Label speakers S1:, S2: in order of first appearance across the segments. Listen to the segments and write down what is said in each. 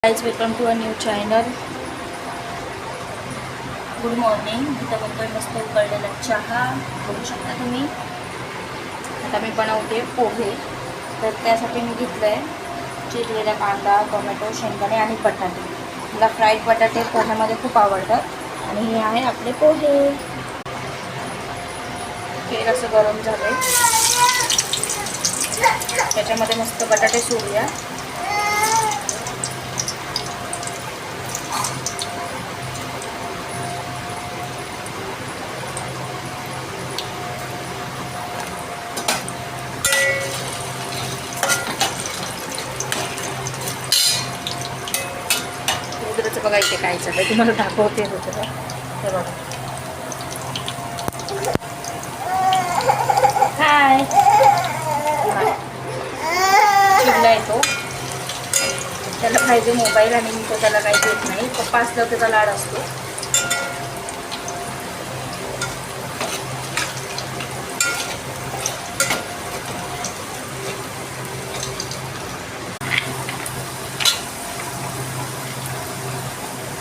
S1: Guys, welcome to a new channel. Good morning. इथं बनतोय मस्त उकळलेला चहा, बघू शकता तुम्ही. आता मी बनवते पोहे. तर त्यासाठी मी घेतलं आहे चिरलेला कांदा, टोमॅटो, शेंगदाणे आणि बटाटे. मला फ्राईड बटाटे पोह्यामध्ये खूप आवडतात. आणि हे आहे आपले पोहे. तेल असं गरम झालंय, त्याच्यामध्ये मस्त बटाटे सोडूया. उद्रचं बघा इथे काय चाललंय, तुम्हाला दाखवते होतं. हे बघा, हाय चिडला येतो. त्याला पाहिजे मोबाईल आणि मी तो त्याला काही देत नाही. पप्पा असल्यावर त्याचा लाड असतो.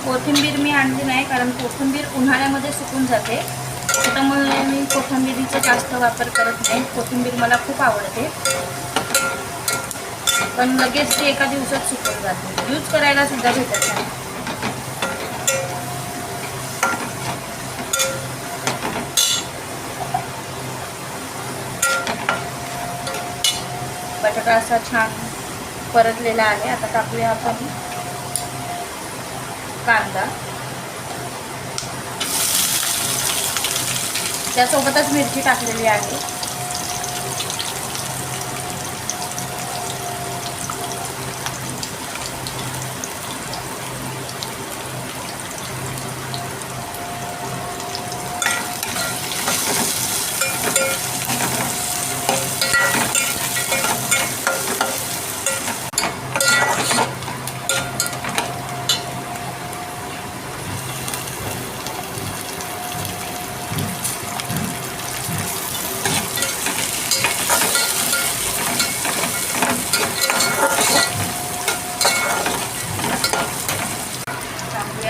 S1: कोथिंबीर मी आणली नाही, कारण कोथिंबीर उन्हाळ्यामध्ये सुकून जाते. त्यामुळे मी कोथिंबीरीचा जास्त वापर करत नाही. कोथिंबीर मला खूप आवडते, पण लगेच ती एका दिवसात सुकून जाते. यूज करायला सुद्धा भेटत नाही. बटाटा असा छान परतलेला आहे. आता टाकूया आपण कांदा, त्यासोबतच मिरची टाकलेली आहे.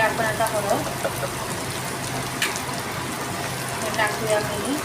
S1: आपण आता हळद टाकूया मी.